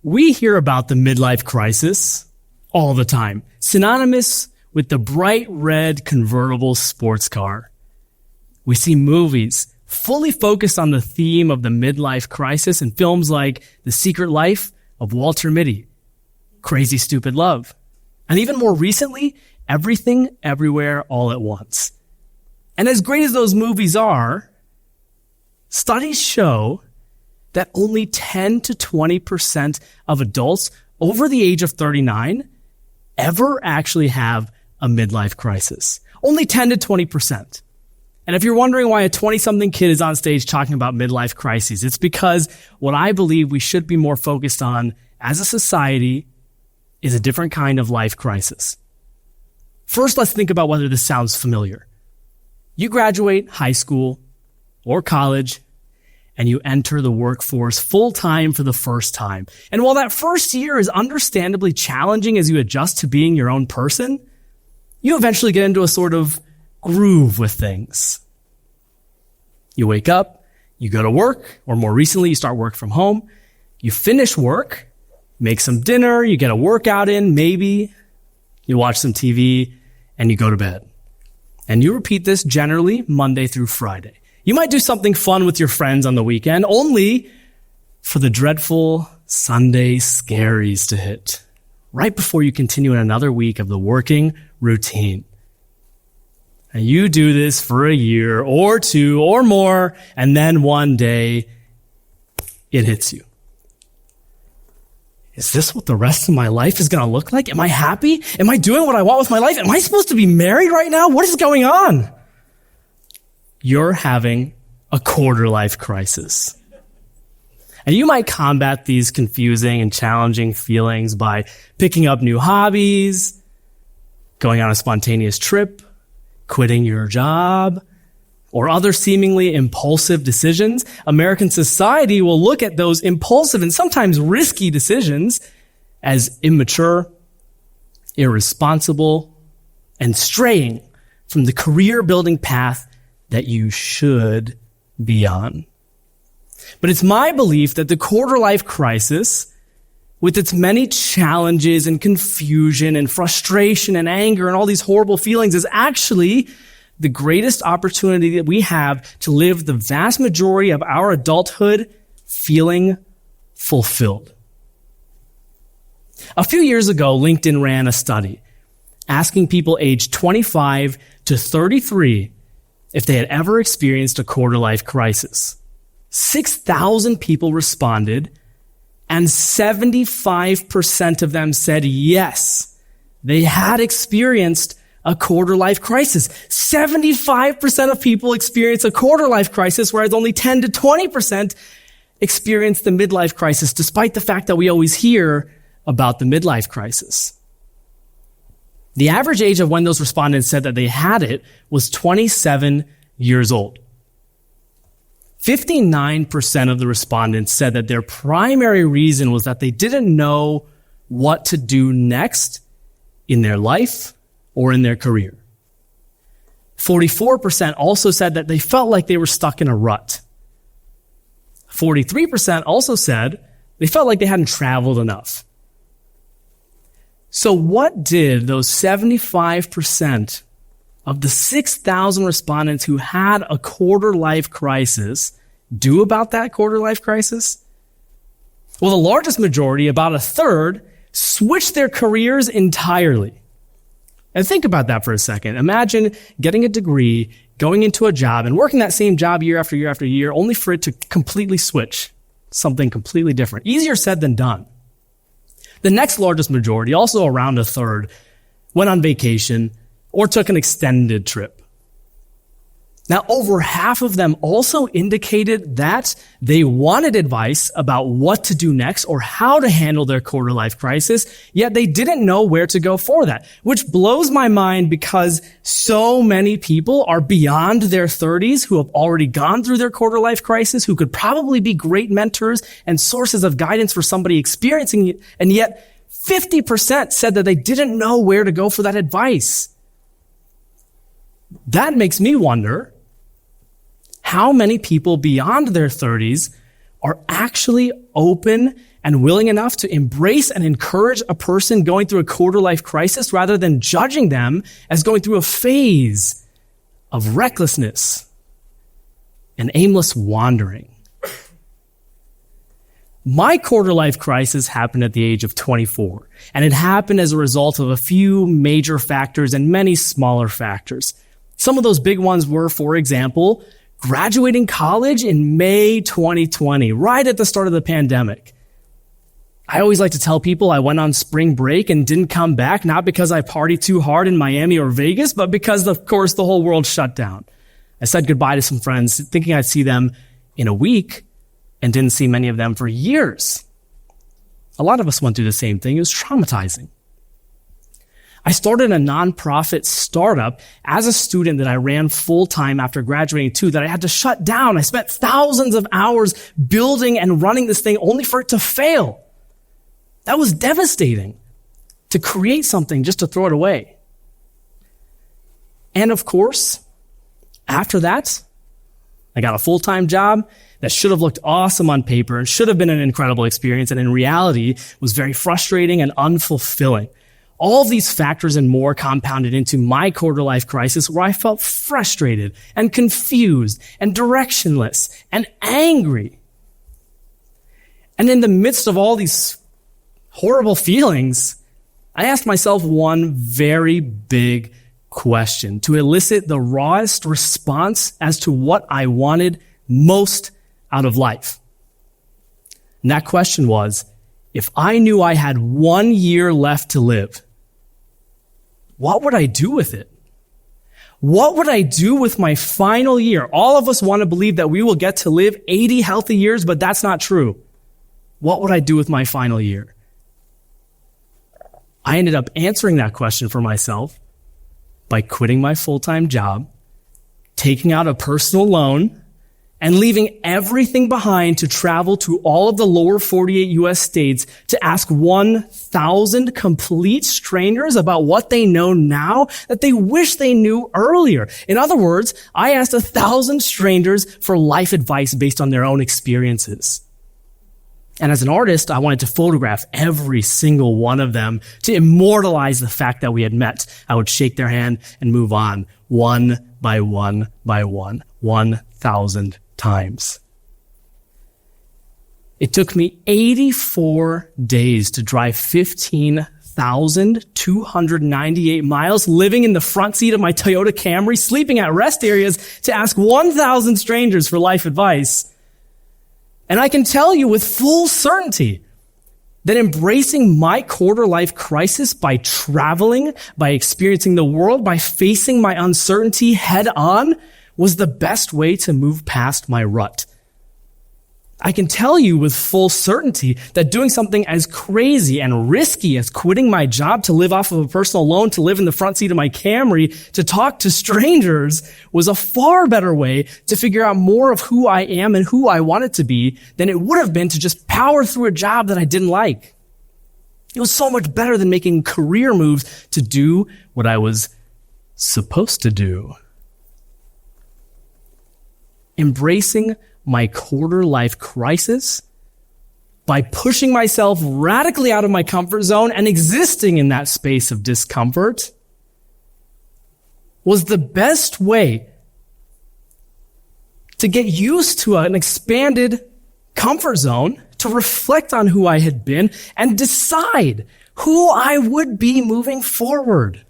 We hear about the midlife crisis all the time, synonymous with the bright red convertible sports car. We see movies fully focused on the theme of the midlife crisis in films like The Secret Life of Walter Mitty, Crazy Stupid Love, and even more recently, Everything Everywhere All at Once. And as great as those movies are, studies show that only 10 to 20% of adults over the age of 39 ever actually have a midlife crisis. Only 10 to 20%. And if you're wondering why a 20-something kid is on stage talking about midlife crises, it's because what I believe we should be more focused on as a society is a different kind of life crisis. First, let's think about whether this sounds familiar. You graduate high school or college, and you enter the workforce full-time for the first time. And while that first year is understandably challenging as you adjust to being your own person, you eventually get into a sort of groove with things. You wake up, you go to work, or more recently, you start work from home. You finish work, make some dinner, you get a workout in, maybe. You watch some TV, and you go to bed. And you repeat this generally Monday through Friday. You might do something fun with your friends on the weekend, only for the dreadful Sunday scaries to hit, right before you continue in another week of the working routine. And you do this for a year or two or more, and then one day it hits you. Is this what the rest of my life is going to look like? Am I happy? Am I doing what I want with my life? Am I supposed to be married right now? What is going on? You're having a quarter life crisis. And you might combat these confusing and challenging feelings by picking up new hobbies, going on a spontaneous trip, quitting your job, or other seemingly impulsive decisions. American society will look at those impulsive and sometimes risky decisions as immature, irresponsible, and straying from the career-building path that you should be on. But it's my belief that the quarter-life crisis, with its many challenges and confusion and frustration and anger and all these horrible feelings, is actually the greatest opportunity that we have to live the vast majority of our adulthood feeling fulfilled. A few years ago, LinkedIn ran a study asking people aged 25 to 33 if they had ever experienced a quarter-life crisis. 6,000 people responded, and 75% of them said yes, they had experienced a quarter-life crisis. 75% of people experience a quarter-life crisis, whereas only 10 to 20% experience the midlife crisis, despite the fact that we always hear about the midlife crisis. The average age of when those respondents said that they had it was 27 years old. 59% of the respondents said that their primary reason was that they didn't know what to do next in their life or in their career. 44% also said that they felt like they were stuck in a rut. 43% also said they felt like they hadn't traveled enough. So what did those 75% of the 6,000 respondents who had a quarter-life crisis do about that quarter-life crisis? Well, the largest majority, about a third, switched their careers entirely. And think about that for a second. Imagine getting a degree, going into a job, and working that same job year after year after year, only for it to completely switch something completely different. Easier said than done. The next largest majority, also around a third, went on vacation or took an extended trip. Now, over half of them also indicated that they wanted advice about what to do next or how to handle their quarter-life crisis, yet they didn't know where to go for that, which blows my mind because so many people are beyond their 30s who have already gone through their quarter-life crisis, who could probably be great mentors and sources of guidance for somebody experiencing it, and yet 50% said that they didn't know where to go for that advice. That makes me wonder how many people beyond their 30s are actually open and willing enough to embrace and encourage a person going through a quarter-life crisis rather than judging them as going through a phase of recklessness and aimless wandering. My quarter-life crisis happened at the age of 24, and it happened as a result of a few major factors and many smaller factors. Some of those big ones were, for example, graduating college in May 2020, right at the start of the pandemic. I always like to tell people I went on spring break and didn't come back, not because I partied too hard in Miami or Vegas, but because, of course, the whole world shut down. I said goodbye to some friends, thinking I'd see them in a week, and didn't see many of them for years. A lot of us went through the same thing. It was traumatizing. I started a nonprofit startup as a student that I ran full-time after graduating too, that I had to shut down. I spent thousands of hours building and running this thing only for it to fail. That was devastating, to create something just to throw it away. And of course, after that, I got a full-time job that should have looked awesome on paper and should have been an incredible experience, and in reality was very frustrating and unfulfilling. All of these factors and more compounded into my quarter-life crisis, where I felt frustrated and confused and directionless and angry. And in the midst of all these horrible feelings, I asked myself one very big question to elicit the rawest response as to what I wanted most out of life. And that question was, if I knew I had 1 year left to live, what would I do with it? What would I do with my final year? All of us want to believe that we will get to live 80 healthy years, but that's not true. What would I do with my final year? I ended up answering that question for myself by quitting my full-time job, taking out a personal loan, and leaving everything behind to travel to all of the lower 48 U.S. states to ask 1,000 complete strangers about what they know now that they wish they knew earlier. In other words, I asked 1,000 strangers for life advice based on their own experiences. And as an artist, I wanted to photograph every single one of them to immortalize the fact that we had met. I would shake their hand and move on, one by one by one, 1,000 times. It took me 84 days to drive 15,298 miles, living in the front seat of my Toyota Camry, sleeping at rest areas to ask 1,000 strangers for life advice. And I can tell you with full certainty that embracing my quarter-life crisis by traveling, by experiencing the world, by facing my uncertainty head on was the best way to move past my rut. I can tell you with full certainty that doing something as crazy and risky as quitting my job to live off of a personal loan, to live in the front seat of my Camry, to talk to strangers was a far better way to figure out more of who I am and who I wanted to be than it would have been to just power through a job that I didn't like. It was so much better than making career moves to do what I was supposed to do. Embracing my quarter-life crisis by pushing myself radically out of my comfort zone and existing in that space of discomfort was the best way to get used to an expanded comfort zone, to reflect on who I had been and decide who I would be moving forward.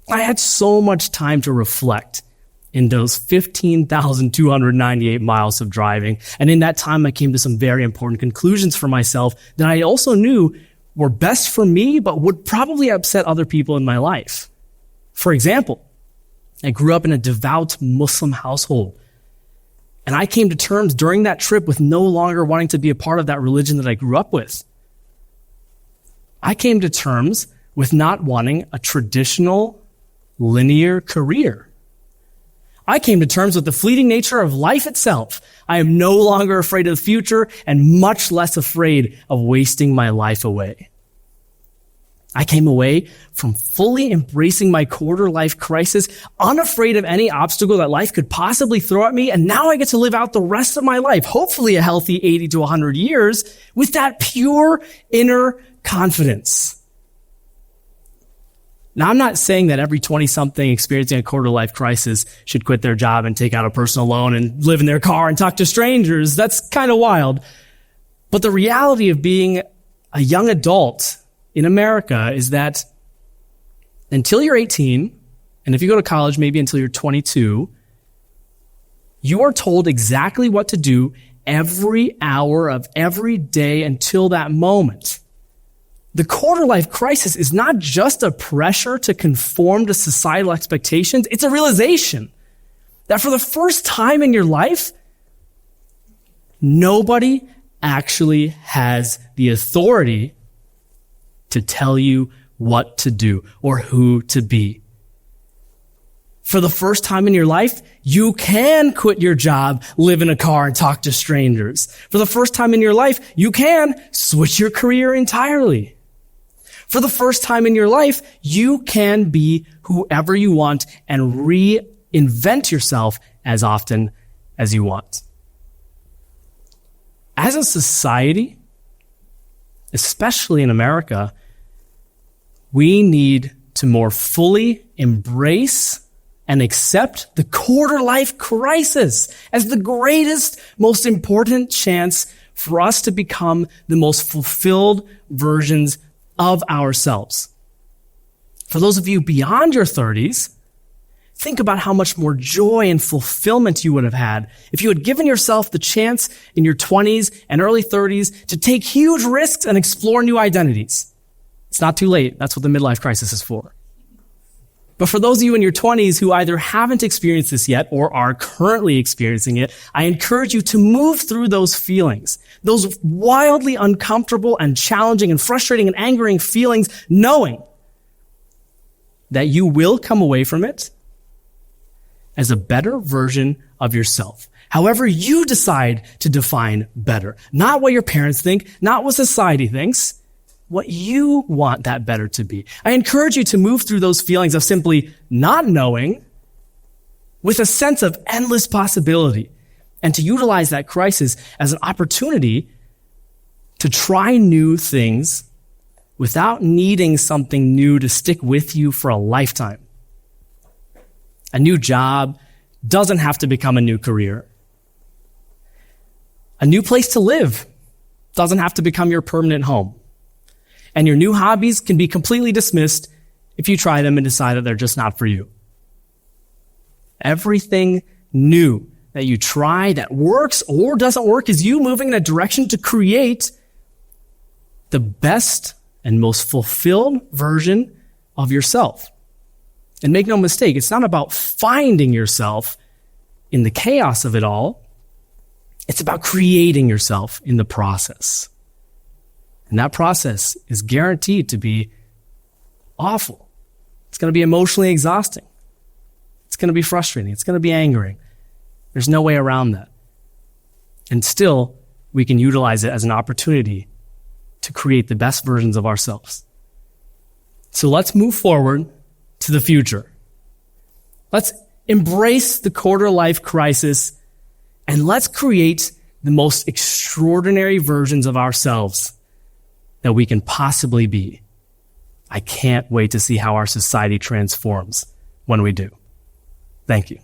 I had so much time to reflect in those 15,298 miles of driving. And in that time, I came to some very important conclusions for myself that I also knew were best for me, but would probably upset other people in my life. For example, I grew up in a devout Muslim household. And I came to terms during that trip with no longer wanting to be a part of that religion that I grew up with. I came to terms with not wanting a traditional, linear career. I came to terms with the fleeting nature of life itself. I am no longer afraid of the future and much less afraid of wasting my life away. I came away from fully embracing my quarter life crisis, unafraid of any obstacle that life could possibly throw at me. And now I get to live out the rest of my life, hopefully a healthy 80 to 100 years, with that pure inner confidence. Now, I'm not saying that every 20-something experiencing a quarter life crisis should quit their job and take out a personal loan and live in their car and talk to strangers. That's kind of wild. But the reality of being a young adult in America is that until you're 18, and if you go to college, maybe until you're 22, you are told exactly what to do every hour of every day until that moment. The quarter life crisis is not just a pressure to conform to societal expectations. It's a realization that for the first time in your life, nobody actually has the authority to tell you what to do or who to be. For the first time in your life, you can quit your job, live in a car, and talk to strangers. For the first time in your life, you can switch your career entirely. For the first time in your life, you can be whoever you want and reinvent yourself as often as you want. As a society, especially in America, we need to more fully embrace and accept the quarter life crisis as the greatest, most important chance for us to become the most fulfilled versions of ourselves. For those of you beyond your 30s, think about how much more joy and fulfillment you would have had if you had given yourself the chance in your 20s and early 30s to take huge risks and explore new identities. It's not too late. That's what the midlife crisis is for. But for those of you in your 20s who either haven't experienced this yet or are currently experiencing it, I encourage you to move through those feelings, those wildly uncomfortable and challenging and frustrating and angering feelings, knowing that you will come away from it as a better version of yourself. However you decide to define better. Not what your parents think, not what society thinks, what you want that better to be. I encourage you to move through those feelings of simply not knowing with a sense of endless possibility and to utilize that crisis as an opportunity to try new things without needing something new to stick with you for a lifetime. A new job doesn't have to become a new career. A new place to live doesn't have to become your permanent home. And your new hobbies can be completely dismissed if you try them and decide that they're just not for you. Everything new that you try that works or doesn't work is you moving in a direction to create the best and most fulfilled version of yourself. And make no mistake, it's not about finding yourself in the chaos of it all. It's about creating yourself in the process. And that process is guaranteed to be awful. It's going to be emotionally exhausting. It's going to be frustrating. It's going to be angering. There's no way around that. And still, we can utilize it as an opportunity to create the best versions of ourselves. So let's move forward to the future. Let's embrace the quarter life crisis and let's create the most extraordinary versions of ourselves that we can possibly be. I can't wait to see how our society transforms when we do. Thank you.